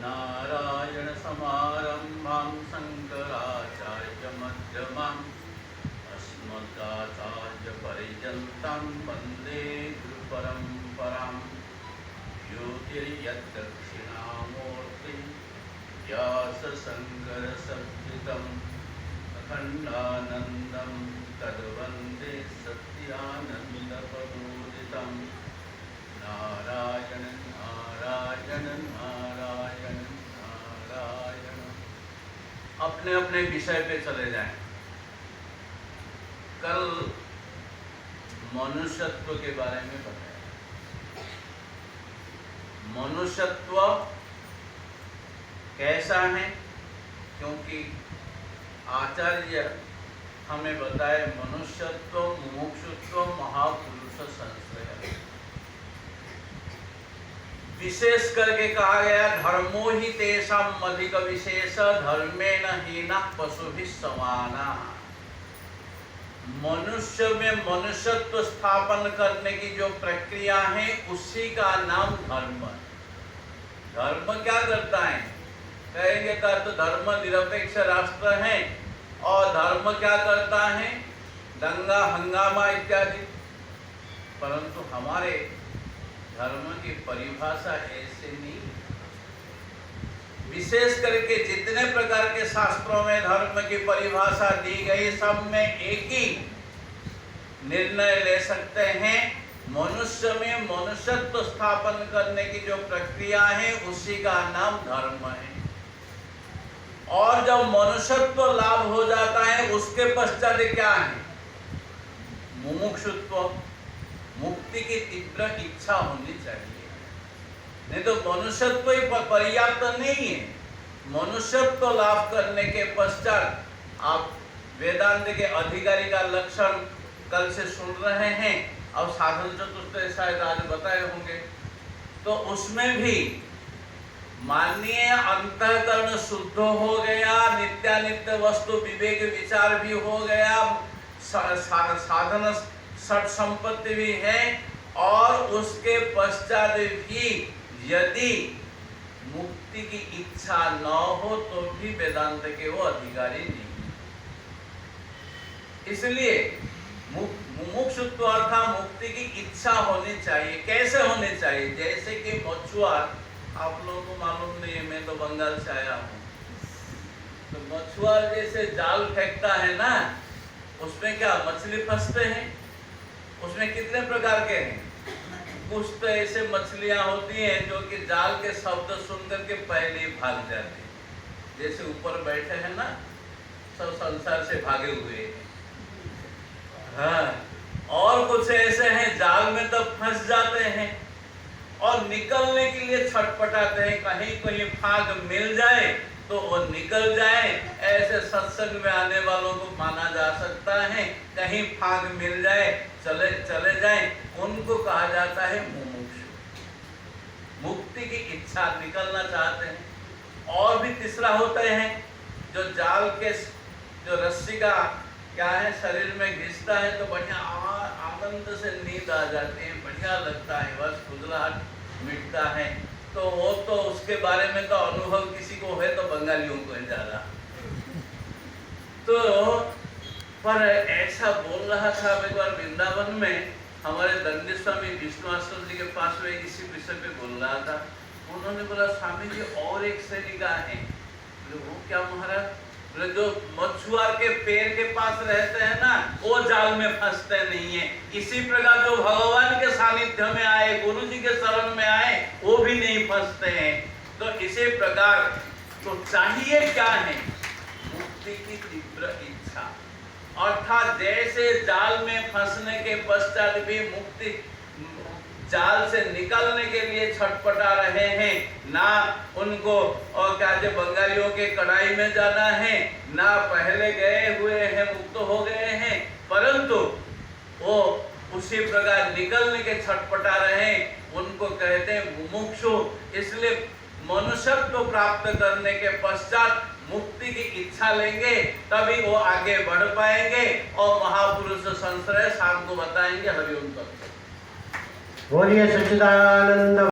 नारायण समारंभां शंकराचार्य मध्यमाम् अस्मदाचार्य पर्यन्तां वन्दे गुरु परम्पराम् ज्योतिर्यद्दक्षिणामूर्ति व्यासशङ्करसंस्कृतम् अखण्डानन्दं तद्वन्दे सत्यानन्दप्रबोधितं नारायण नारायण नारायण नारायण। अपने अपने विषय पे चले जाएं। कल मनुष्यत्व के बारे में बताया। मनुष्यत्व कैसा है, क्योंकि आचार्य हमें बताए मनुष्यत्व मुमुक्षुत्व महापुरुष संश्रय। विशेष करके कहा गया धर्मो ही तेषां अधिक विशेष धर्मेण हीनः पशुभिः समाना। मनुष्य में मनुष्यत्व स्थापन करने की जो प्रक्रिया है उसी का नाम धर्म है। धर्म क्या करता है? कहेंगे का तो धर्म निरपेक्ष राष्ट्र है, और धर्म क्या करता है? दंगा हंगामा इत्यादि। परंतु हमारे धर्म की परिभाषा ऐसे नहीं। विशेष करके जितने प्रकार के शास्त्रों में धर्म की परिभाषा दी गई, सब में एक ही निर्णय ले सकते हैं, मनुष्य में मनुष्यत्व स्थापन करने की जो प्रक्रिया है उसी का नाम धर्म है। और जब मनुष्यत्व लाभ हो जाता है उसके पश्चात क्या है? मुमुक्षुत्व, मुक्ति की तीव्र इच्छा होनी चाहिए। नहीं तो मनुष्यत्व ही पर्याप्त नहीं है। मनुष्यत्व लाभ करने के पश्चात आप वेदांत के अधिकारी का लक्षण कल से सुन रहे हैं, और साधन चतुष्टय शायद आज बताए होंगे। तो उसमें भी माननीय अंतःकरण शुद्ध हो गया, नित्यानित्य वस्तु विवेक विचार भी हो गया, साधन सट संपत्ति भी है, और उसके पश्चात भी यदि मुक्ति की इच्छा न हो तो भी वेदांत के वो अधिकारी नहीं। इसलिए मुमुक्षुत्व अर्थात मुक्ति की इच्छा होनी चाहिए। कैसे होनी चाहिए? जैसे कि मछुआर, आप लोगों को मालूम नहीं है, मैं तो बंगाल से आया हूँ, तो मछुआर जैसे जाल फेंकता है ना, उसमें क्या मछली फंसते हैं? उसमें कितने प्रकार के हैं? कुछ तो ऐसे मछलियां होती हैं जो कि जाल के शब्द सुनकर के पहले ही भाग जाते हैं, जैसे ऊपर बैठे हैं ना, सब संसार से भागे हुए हैं। हाँ, और कुछ ऐसे हैं जाल में तो फंस जाते हैं और निकलने के लिए छटपटाते हैं, कहीं कहीं फाग मिल जाए तो वो निकल जाए। ऐसे सत्संग में आने वालों को माना जा सकता है, कहीं फाग मिल जाए चले जाए, उनको कहा जाता है मुमुक्षु। मुक्ति की इच्छा, निकलना चाहते हैं। और भी तीसरा होते हैं जो जाल के जो रस्सी का क्या है शरीर में घिसता है तो बढ़िया आनंद से नींद आ जाती है, बढ़िया लगता है, बस खुजलाहट मिटता है। तो वो तो उसके बारे में तो अनुभव किसी को है तो बंगालियों को है ज्यादा। तो पर ऐसा बोल रहा था एक बार वृंदावन में, हमारे दंडी स्वामी विष्णु आश्रम जी के पास में इसी विषय पे बोल रहा था। उन्होंने बोला स्वामी जी और एक सैनिका है। वो क्या महाराज? जो मछुआर के पैर के पास रहते हैं ना, वो जाल में फंसते नहीं है। इसी प्रकार जो भगवान के सानिध्य में आए, गुरु जी के शरण में आए, वो भी नहीं फंसते हैं। तो इसी प्रकार तो चाहिए क्या है? मुक्ति की तीव्र इच्छा। अर्थात जैसे जाल में फंसने के पश्चात भी मुक्ति, जाल से निकलने के लिए छटपटा रहे हैं, ना उनको और क्या जो बंगालियों के कड़ाई में जाना है, ना पहले गए हुए हैं मुक्त हो गए हैं, परंतु वो उसी प्रकार निकलने के छटपटा रहे, उनको कहते हैं मुमुक्षु। इसलिए मनुष्यत्व प्राप्त करने के पश्चात मुक्ति की इच्छा लेंगे, तभी वो आगे बढ़ पाएंगे और महापुरुष संश्रय शाम को बताएंगे। हरिओम। बोलिए सच्चिदानंद।